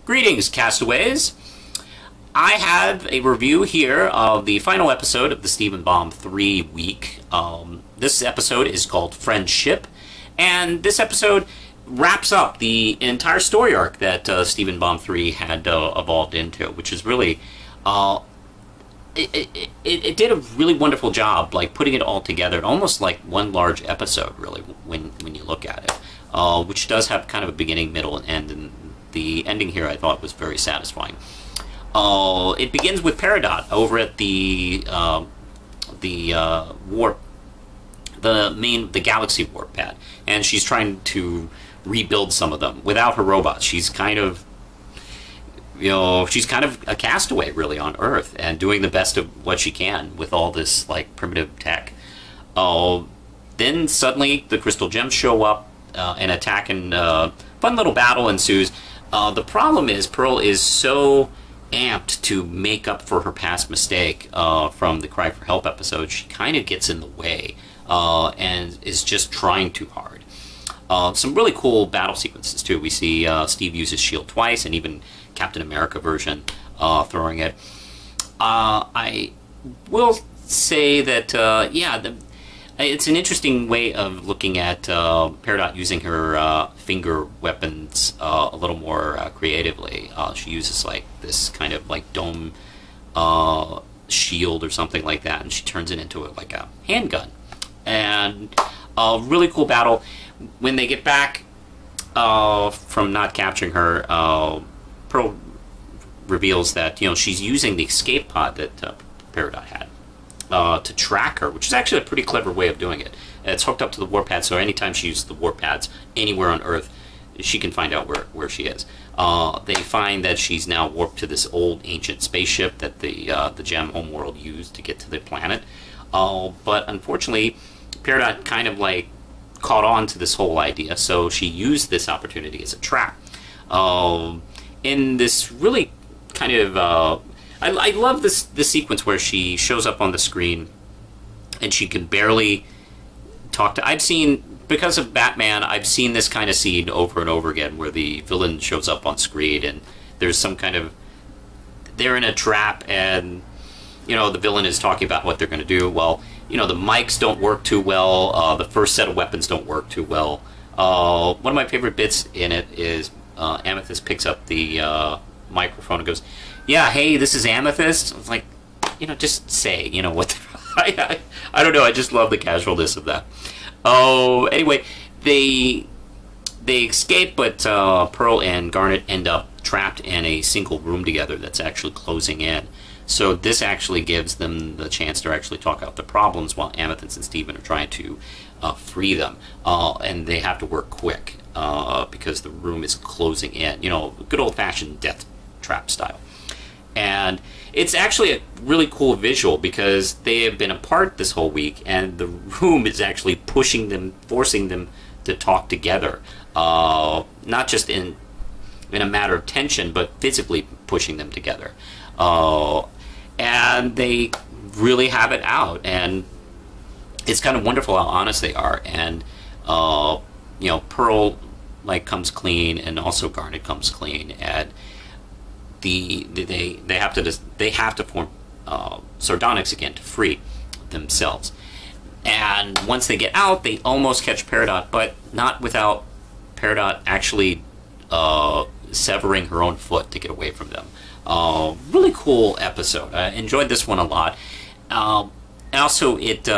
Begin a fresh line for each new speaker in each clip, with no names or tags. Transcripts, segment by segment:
Greetings, castaways. I have a review here of the final episode of the Steven Bomb 3 week. This episode is called Friendship, and this episode wraps up the entire story arc that Steven Bomb 3 had evolved into, which is really... It did a really wonderful job, like putting it all together, almost like one large episode, really, when you look at it, which does have kind of a beginning, middle, and end, and the ending here I thought was very satisfying. It begins with Peridot over at the warp, the galaxy warp pad, and she's trying to rebuild some of them without her robots. She's kind of, she's kind of a castaway, really, on Earth, and doing the best of what she can with all this, like, primitive tech. Then suddenly the crystal gems show up and attack, and fun little battle ensues. The problem is Pearl is so amped to make up for her past mistake from the Cry for Help episode. She kind of gets in the way and is just trying too hard. Some really cool battle sequences too. We see Steve use his shield twice, and even Captain America version throwing it. I will say that it's an interesting way of looking at Peridot using her finger weapons a little more creatively. She uses like this kind of like dome shield or something like that, and she turns it into like a handgun. And a really cool battle. When they get back from not capturing her, Pearl reveals that she's using the escape pod that Peridot had to track her, which is actually a pretty clever way of doing it. It's hooked up to the warp pad, so anytime she uses the warp pads anywhere on Earth, she can find out where she is. They find that she's now warped to this old ancient spaceship that the Gem homeworld used to get to the planet. But unfortunately, Peridot kind of like caught on to this whole idea, so she used this opportunity as a trap. In this really kind of I love this sequence where she shows up on the screen and she can barely talk to... because of Batman, I've seen this kind of scene over and over again where the villain shows up on screen and there's some kind of... they're in a trap, and the villain is talking about what they're going to do. Well, the mics don't work too well, the first set of weapons don't work too well. One of my favorite bits in it is Amethyst picks up the microphone and goes, "Yeah, hey, this is Amethyst." I was like, just say, what the, I don't know, I just love the casualness of that. Anyway, they escape, but Pearl and Garnet end up trapped in a single room together that's actually closing in. So this actually gives them the chance to actually talk out the problems while Amethyst and Steven are trying to free them. And they have to work quick because the room is closing in. Good old-fashioned death trap style. And it's actually a really cool visual because they have been apart this whole week, and the room is actually pushing them, forcing them to talk together. Not just in a matter of tension, but physically pushing them together. And they really have it out, and it's kind of wonderful how honest they are. And Pearl comes clean, and also Garnet comes clean, and they have to form Sardonyx again to free themselves. And once they get out, they almost catch Peridot, but not without Peridot actually severing her own foot to get away from them. Really cool episode. I enjoyed this one a lot. Also, it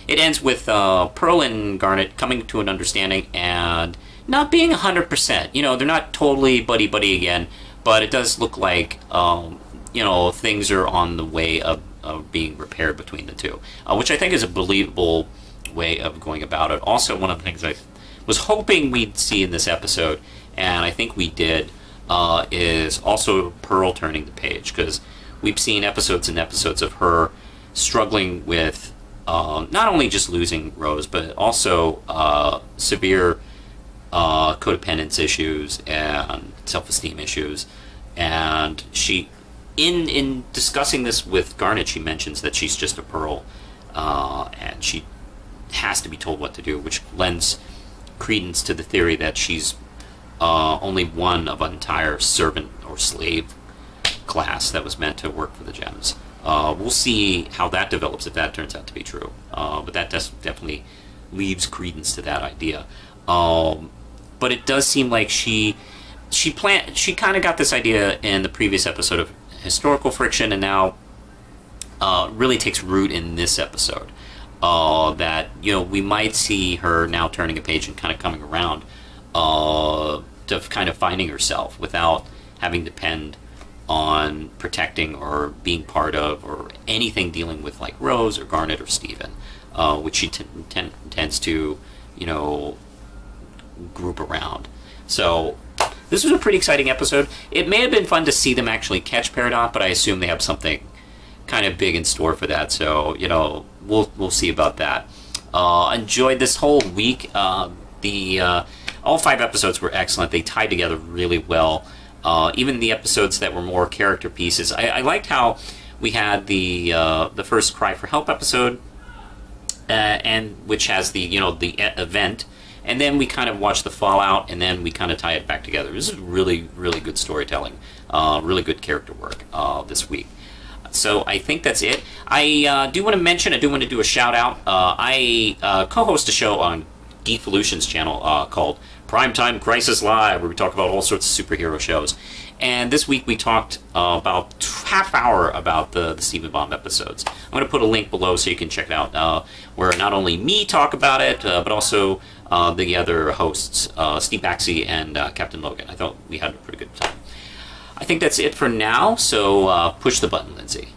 ends with Pearl and Garnet coming to an understanding and not being 100%. They're not totally buddy-buddy again, but it does look like, things are on the way of being repaired between the two, which I think is a believable way of going about it. Also, one of the things I was hoping we'd see in this episode, and I think we did, is also Pearl turning the page, because we've seen episodes and episodes of her struggling with not only just losing Rose, but also severe codependence issues and self-esteem issues. And she, in discussing this with Garnet, she mentions that she's just a Pearl, and she has to be told what to do, which lends credence to the theory that she's only one of an entire servant or slave class that was meant to work for the Gems. We'll see how that develops if that turns out to be true. But that definitely leaves credence to that idea. But it does seem like she kind of got this idea in the previous episode of Historical Friction, and now really takes root in this episode. That, you know, we might see her now turning a page and kind of coming around to kind of finding herself without having to depend on protecting or being part of or anything dealing with like Rose or Garnet or Steven, which she tends to, you know, group around. So this was a pretty exciting episode. It may have been fun to see them actually catch Peridot, but I assume they have something kind of big in store for that. So, you know, we'll see about that. Enjoyed this whole week. All 5 episodes were excellent. They tied together really well. Even the episodes that were more character pieces. I liked how we had the first Cry for Help episode, and which has the, you know, the event, and then we kind of watch the fallout, and then we kind of tie it back together. This is really, really good storytelling, really good character work this week. So I think that's it. I do want to mention, I do want to do a shout out. I co-host a show on Geekvolution's channel called Primetime Crisis Live, where we talk about all sorts of superhero shows. And this week we talked about half hour about the Steven Bomb episodes. I'm going to put a link below so you can check it out, where not only me talk about it, but also the other hosts, Steve Baxi and Captain Logan. I thought we had a pretty good time. I think that's it for now, so push the button, Lindsay.